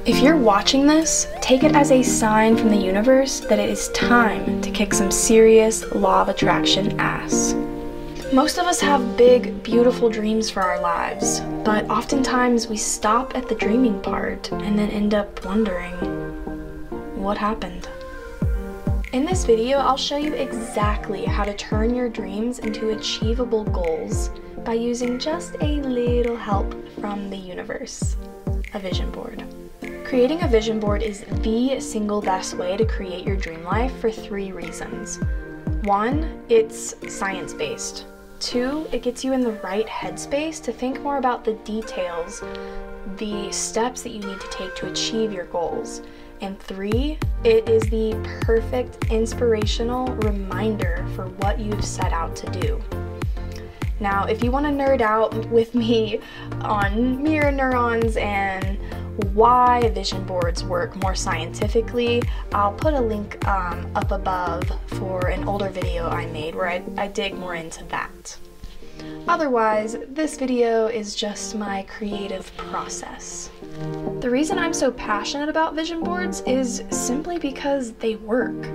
If you're watching this, take it as a sign from the universe that it is time to kick some serious law of attraction ass. Most of us have big, beautiful dreams for our lives, but oftentimes we stop at the dreaming part and then end up wondering, what happened? In this video, I'll show you exactly how to turn your dreams into achievable goals by using just a little help from the universe, a vision board. Creating a vision board is the single best way to create your dream life for 3 reasons. 1, it's science-based. 2, it gets you in the right headspace to think more about the details, the steps that you need to take to achieve your goals. And 3, it is the perfect inspirational reminder for what you've set out to do. Now, if you want to nerd out with me on mirror neurons and why vision boards work more scientifically, I'll put a link up above for an older video I made where I dig more into that. Otherwise, this video is just my creative process. The reason I'm so passionate about vision boards is simply because they work.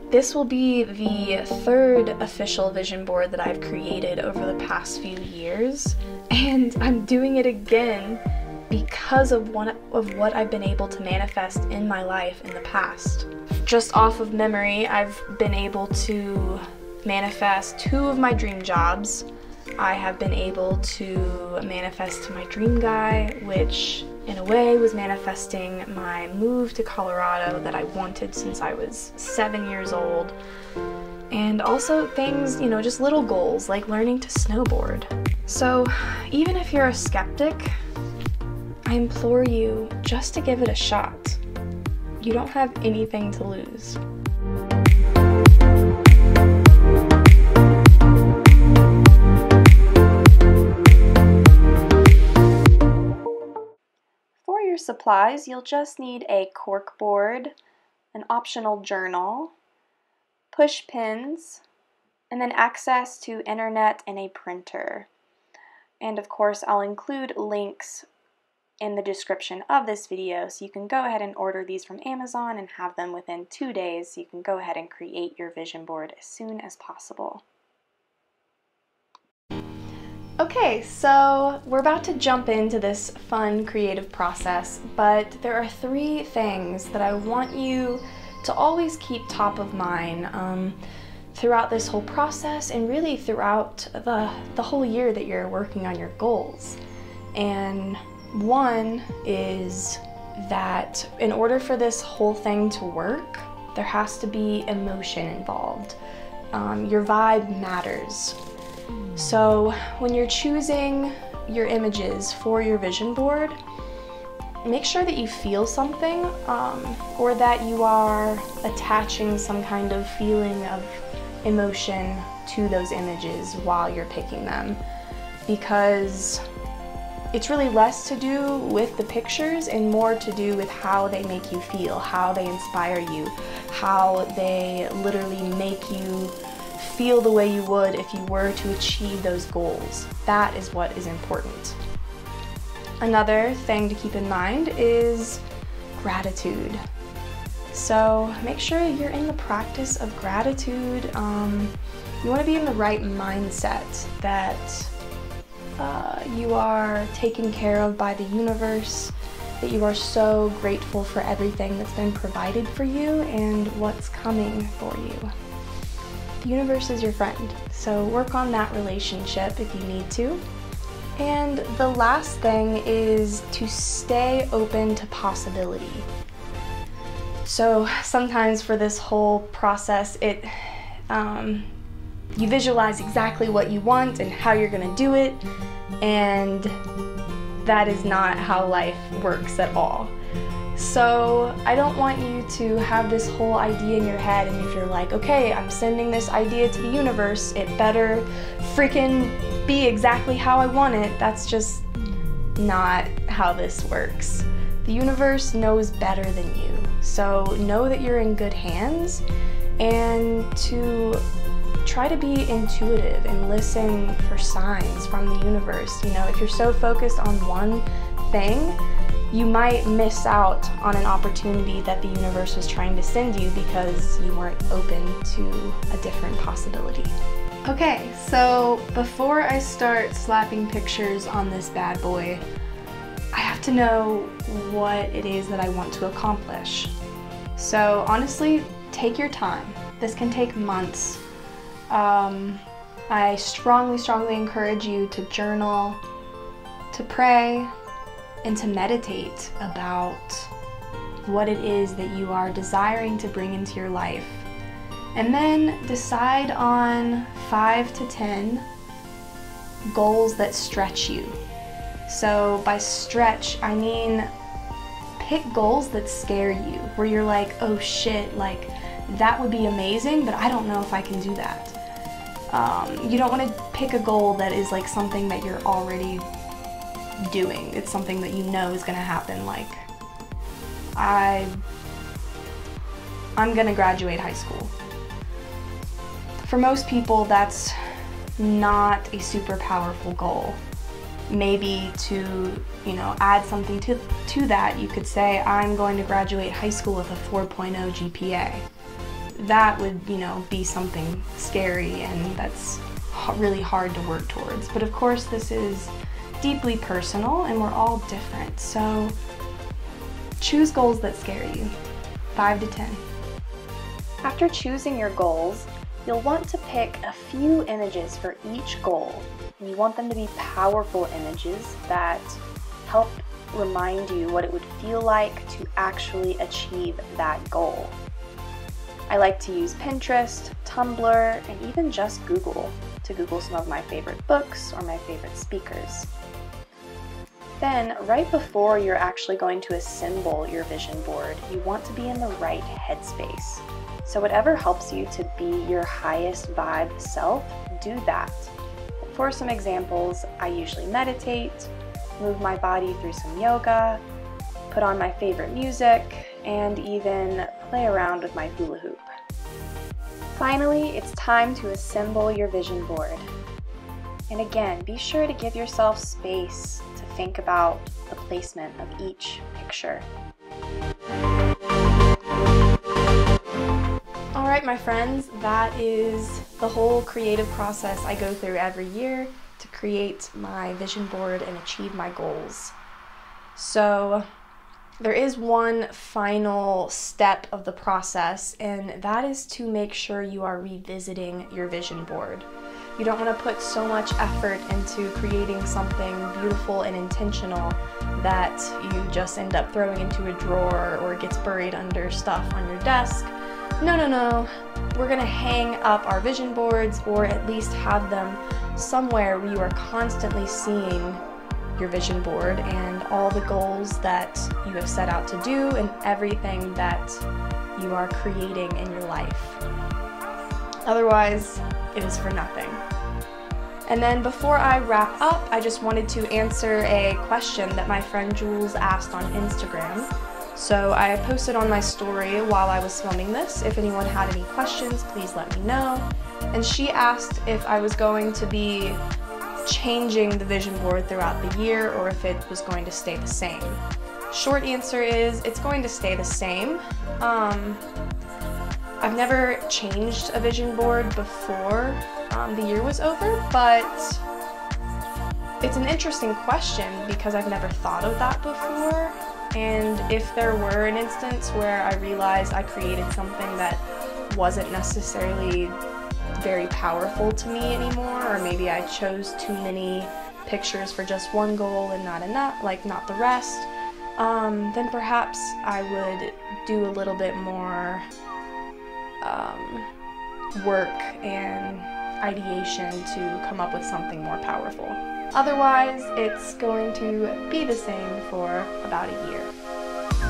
This will be the 3rd official vision board that I've created over the past few years, and I'm doing it again because of what I've been able to manifest in my life in the past. Just off of memory, I've been able to manifest 2 of my dream jobs. I have been able to manifest my dream guy, which in a way was manifesting my move to Colorado that I wanted since I was 7 years old. And also things, just little goals like learning to snowboard. So even if you're a skeptic, I implore you just to give it a shot. You don't have anything to lose. For your supplies, you'll just need a cork board, an optional journal, push pins, and then access to internet and a printer. And of course, I'll include links in the description of this video, so you can go ahead and order these from Amazon and have them within 2 days, so you can go ahead and create your vision board as soon as possible. Okay, so we're about to jump into this fun creative process, but there are 3 things that I want you to always keep top of mind throughout this whole process and really throughout the whole year that you're working on your goals. And 1 is that in order for this whole thing to work, there has to be emotion involved. Your vibe matters. So when you're choosing your images for your vision board, make sure that you feel something or that you are attaching some kind of feeling of emotion to those images while you're picking them, because it's really less to do with the pictures and more to do with how they make you feel, how they inspire you, how they literally make you feel the way you would if you were to achieve those goals. That is what is important. Another thing to keep in mind is gratitude. So make sure you're in the practice of gratitude. You want to be in the right mindset that you are taken care of by the universe, that you are so grateful for everything that's been provided for you and what's coming for you. The universe is your friend, so work on that relationship if you need to. And the last thing is to stay open to possibility. So sometimes for this whole process, you visualize exactly what you want and how you're going to do it, and that is not how life works at all. So I don't want you to have this whole idea in your head, and if you're like, okay, I'm sending this idea to the universe, it better freaking be exactly how I want it. That's just not how this works. The universe knows better than you. So know that you're in good hands, and to try to be intuitive and listen for signs from the universe. If you're so focused on one thing, you might miss out on an opportunity that the universe was trying to send you because you weren't open to a different possibility. Okay, so before I start slapping pictures on this bad boy, I have to know what it is that I want to accomplish. So honestly, take your time. This can take months. I strongly encourage you to journal, to pray, and to meditate about what it is that you are desiring to bring into your life. And then decide on 5 to 10 goals that stretch you. So by stretch, I mean pick goals that scare you, where you're like, oh shit, like that would be amazing, but I don't know if I can do that. You don't want to pick a goal that is like something that you're already doing. It's something that you know is going to happen, like I'm going to graduate high school. For most people, that's not a super powerful goal. Maybe to, add something to that, you could say, I'm going to graduate high school with a 4.0 GPA. That would, be something scary, and that's really hard to work towards. But of course, this is deeply personal, and we're all different. So choose goals that scare you, 5 to 10. After choosing your goals, you'll want to pick a few images for each goal. And you want them to be powerful images that help remind you what it would feel like to actually achieve that goal. I like to use Pinterest, Tumblr, and even just Google to Google some of my favorite books or my favorite speakers. Then, right before you're actually going to assemble your vision board, you want to be in the right headspace. So whatever helps you to be your highest vibe self, do that. For some examples, I usually meditate, move my body through some yoga, put on my favorite music, and even play around with my hula hoop. Finally, it's time to assemble your vision board. And again, be sure to give yourself space to think about the placement of each picture. Alright, my friends, that is the whole creative process I go through every year to create my vision board and achieve my goals. So there is one final step of the process, and that is to make sure you are revisiting your vision board. You don't want to put so much effort into creating something beautiful and intentional that you just end up throwing into a drawer or it gets buried under stuff on your desk. No. We're going to hang up our vision boards, or at least have them somewhere where you are constantly seeing your vision board and all the goals that you have set out to do and everything that you are creating in your life. Otherwise, it is for nothing. And then before I wrap up, I just wanted to answer a question that my friend Jules asked on Instagram. So I posted on my story while I was filming this. If anyone had any questions, please let me know. And she asked if I was going to be changing the vision board throughout the year or if it was going to stay the same. Short answer is it's going to stay the same. I've never changed a vision board before the year was over, but it's an interesting question because I've never thought of that before. And if there were an instance where I realized I created something that wasn't necessarily very powerful to me anymore, or maybe I chose too many pictures for just one goal and not enough, like not the rest, then perhaps I would do a little bit more work and ideation to come up with something more powerful. Otherwise, it's going to be the same for about a year.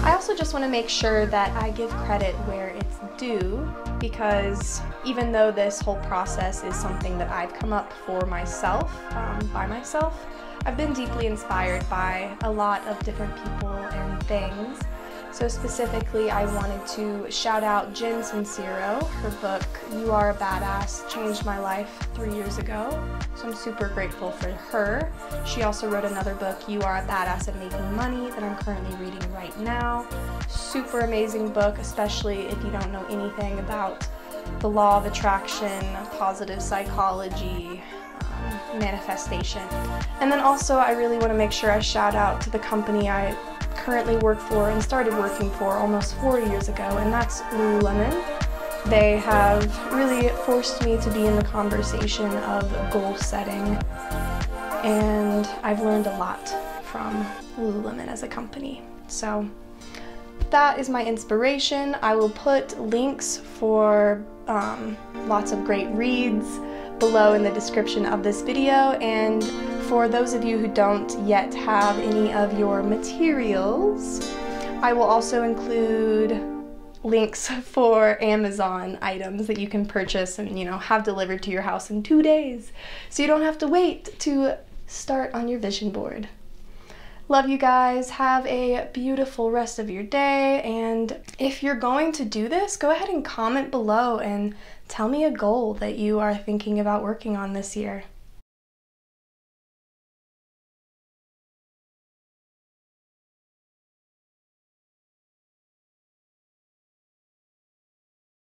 I also just want to make sure that I give credit where it's due, because even though this whole process is something that I've come up for myself, by myself, I've been deeply inspired by a lot of different people and things. So specifically, I wanted to shout out Jen Sincero. Her book, You Are a Badass, changed my life 3 years ago. So I'm super grateful for her. She also wrote another book, You Are a Badass at Making Money, that I'm currently reading right now. Super amazing book, especially if you don't know anything about the law of attraction, positive psychology, manifestation. And then also I really want to make sure I shout out to the company I currently work for and started working for almost 4 years ago, and that's Lululemon. They have really forced me to be in the conversation of goal setting, and I've learned a lot from Lululemon as a company. So that is my inspiration. I will put links for lots of great reads below in the description of this video, and for those of you who don't yet have any of your materials, I will also include links for Amazon items that you can purchase and, have delivered to your house in 2 days, so you don't have to wait to start on your vision board. Love you guys. Have a beautiful rest of your day, and if you're going to do this, go ahead and comment below and tell me a goal that you are thinking about working on this year.